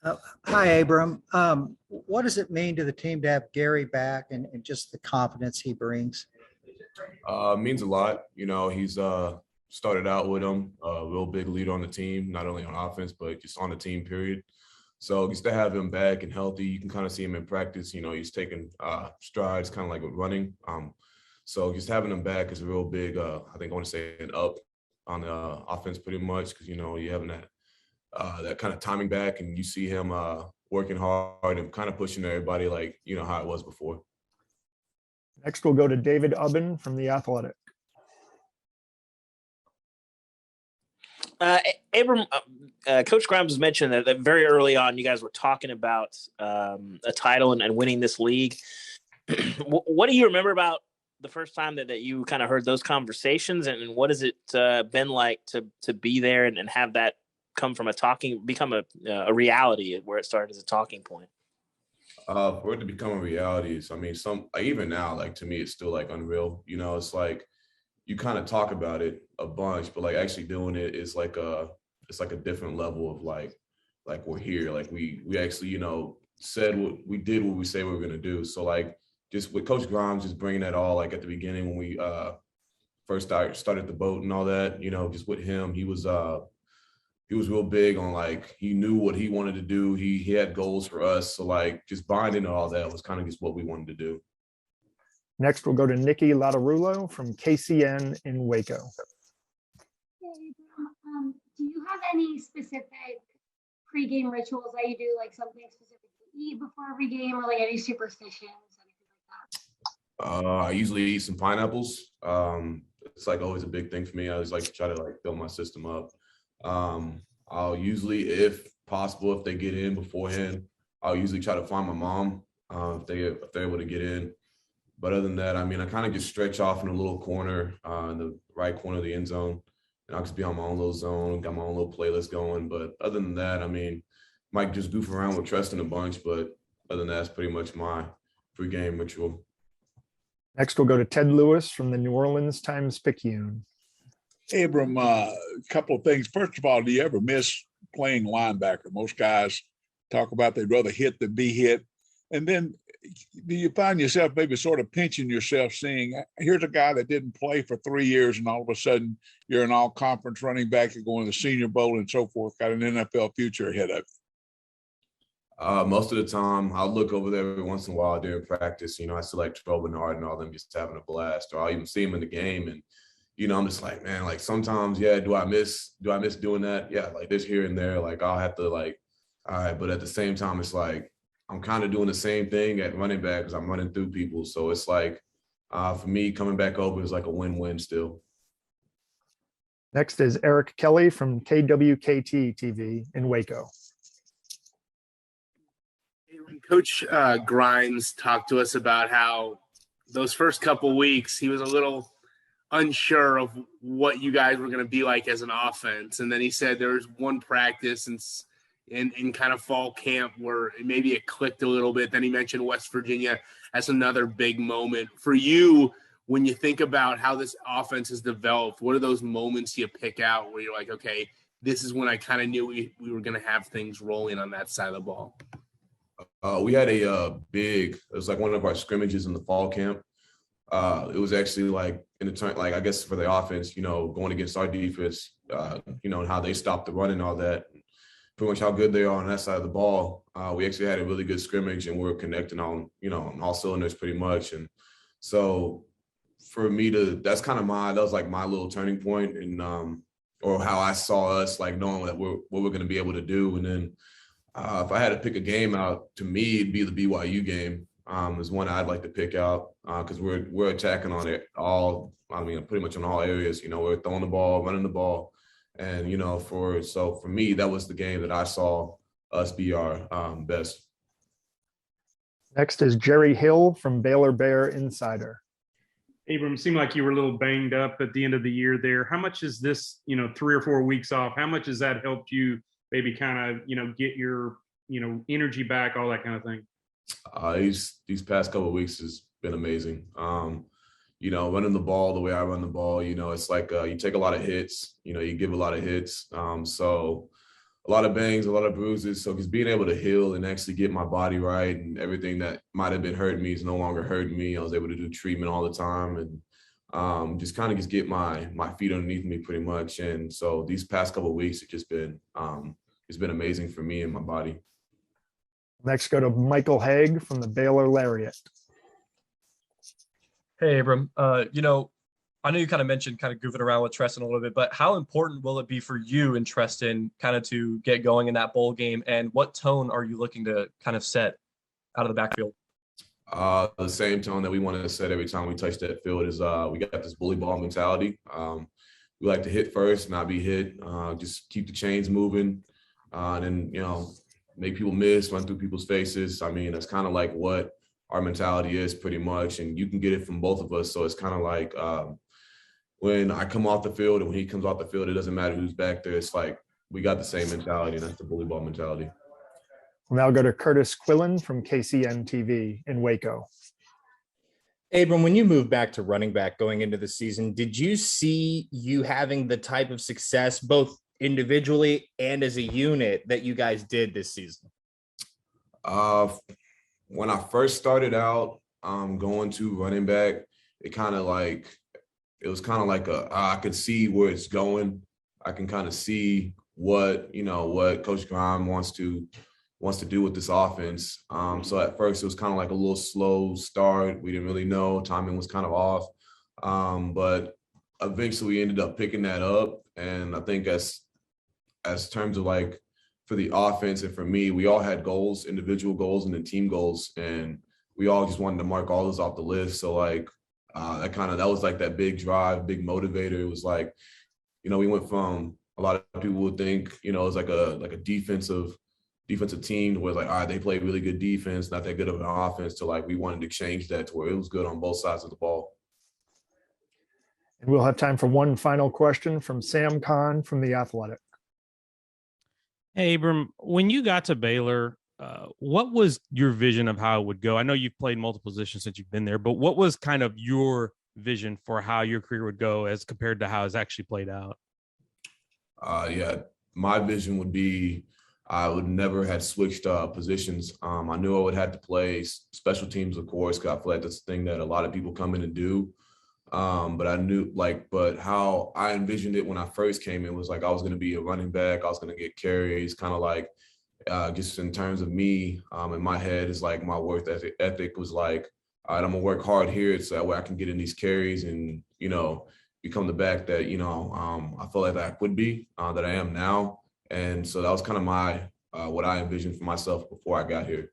Uh, Hi, Abram. What does it mean to the team to have Gary back and just the confidence he brings? Means a lot. He's started out with him, a real big leader on the team, not only on offense, but just on the team, period. So just to have him back and healthy, you can kind of see him in practice. He's taking strides, kind of like with running. So just having him back is a real big, I think I want to say an up on the offense pretty much because, you're having that kind of timing back and you see him working hard and kind of pushing everybody like, how it was before. Next, we'll go to David Ubben from The Athletic. Abram, Coach Grimes was mentioning that very early on, you guys were talking about a title and winning this league. What do you remember about the first time that you kind of heard those conversations, and what has it been like to be there and have that come from become a reality where it started as a talking point? For it to become a reality, even now, like to me, it's still like unreal. It's like you kind of talk about it a bunch, but like actually doing it is like it's like a different level of like we're here. Like we actually, said what we say we were gonna do. So like just with Coach Grimes, just bringing that all like at the beginning when we first started the boat and all that, just with him, he was real big on like he knew what he wanted to do. He had goals for us. So like just binding all that was kind of just what we wanted to do. Next, we'll go to Nikki Latarullo from KCN in Waco. Do you have any specific pregame rituals that you do, like something specific to eat before every game, or like any superstitions, anything like that? I usually eat some pineapples. It's like always a big thing for me. I always like to try to like fill my system up. I'll usually, if possible, if they get in beforehand, I'll usually try to find my mom if they're able to get in. But other than that, I kind of just stretch off in a little corner, in the right corner of the end zone. And I'll just be on my own little zone, got my own little playlist going. But other than that, might just goof around with Treston a bunch. But other than that, that's pretty much my pregame ritual. Next, we'll go to Ted Lewis from the New Orleans Times-Picayune. Abram, a couple of things. First of all, do you ever miss playing linebacker? Most guys talk about they'd rather hit than be hit. And then do you find yourself maybe sort of pinching yourself saying, here's a guy that didn't play for 3 years and all of a sudden you're an all-conference running back, you're going to the Senior Bowl and so forth, got an NFL future ahead of you? Most of the time, I'll look over there every once in a while during practice. I see like Terrell Bernard and all them just having a blast, or I'll even see them in the game. And, I'm just like, man, like sometimes, yeah, do I miss doing that? Yeah, like this here and there, like I'll have to like, all right. But at the same time, it's like, I'm kind of doing the same thing at running back because I'm running through people. So it's like, for me, coming back over is like a win-win still. Next is Eric Kelly from KWKT TV in Waco. When Coach Grimes talked to us about how those first couple weeks, he was a little unsure of what you guys were going to be like as an offense. And then he said there was one practice in kind of fall camp where maybe it clicked a little bit. Then he mentioned West Virginia as another big moment. For you, when you think about how this offense has developed, what are those moments you pick out where you're like, okay, this is when I kind of knew we were going to have things rolling on that side of the ball? We had it was like one of our scrimmages in the fall camp. It was actually like in the turn, like I guess for the offense, going against our defense, and how they stopped the run and all that. Pretty much how good they are on that side of the ball. We actually had a really good scrimmage and we were connecting on all cylinders pretty much. And so for me that's kind of that was like my little turning point and, or how I saw us like knowing that what we're going to be able to do. And then if I had to pick a game out, to me, it'd be the BYU game is one I'd like to pick out because we're attacking on it all. Pretty much on all areas, we're throwing the ball, running the ball. And, for me, that was the game that I saw us be our best. Next is Jerry Hill from Baylor Bear Insider. Abram, seemed like you were a little banged up at the end of the year there. How much is this, 3 or 4 weeks off? How much has that helped you maybe kind of, get your, energy back, all that kind of thing? These past couple of weeks has been amazing. Running the ball the way I run the ball, it's like you take a lot of hits, you give a lot of hits. So a lot of bangs, a lot of bruises. So just being able to heal and actually get my body right and everything that might have been hurting me is no longer hurting me. I was able to do treatment all the time and just kind of just get my feet underneath me pretty much. And so these past couple of weeks, it's been amazing for me and my body. Next, go to Michael Haig from the Baylor Lariat. Hey, Abram. I know you kind of mentioned kind of goofing around with Treston a little bit, but how important will it be for you and Treston kind of to get going in that bowl game? And what tone are you looking to kind of set out of the backfield? The same tone that we want to set every time we touch that field is we got this bully ball mentality. We like to hit first, not be hit, just keep the chains moving, and then, make people miss, run through people's faces. I mean, that's kind of like what our mentality is pretty much. And you can get it from both of us. So it's kind of like when I come off the field and when he comes off the field, it doesn't matter who's back there. It's like we got the same mentality, and that's the bully ball mentality. We'll now go to Curtis Quillen from KCN TV in Waco. Abram, when you moved back to running back going into the season, did you see you having the type of success both individually and as a unit that you guys did this season? When I first started out going to running back, it was kind of like I could see where it's going. I can kind of see what Coach Grimes wants to do with this offense. So at first it was kind of like a little slow start. We didn't really know. Timing was kind of off. But eventually we ended up picking that up. And I think as terms of like for the offense and for me, we all had goals, individual goals and then team goals. And we all just wanted to mark all those off the list. So like that was like that big drive, big motivator. It was like, we went from a lot of people would think, it was like a defensive team where it's like, all right, they play really good defense, not that good of an offense, to like we wanted to change that to where it was good on both sides of the ball. And we'll have time for one final question from Sam Kahn from The Athletic. Hey, Abram, when you got to Baylor, what was your vision of how it would go? I know you've played multiple positions since you've been there, but what was kind of your vision for how your career would go as compared to how it's actually played out? My vision would be I would never have switched positions. I knew I would have to play special teams, of course, because I feel like that's the thing that a lot of people come in and do. But I knew but how I envisioned it when I first came in was like I was going to be a running back. I was going to get carries, kind of like just in terms of me in my head is like my work ethic was like, all right, I'm going to work hard here so that way I can get in these carries and, become the back that, I feel like I would be, that I am now. And so that was kind of my what I envisioned for myself before I got here.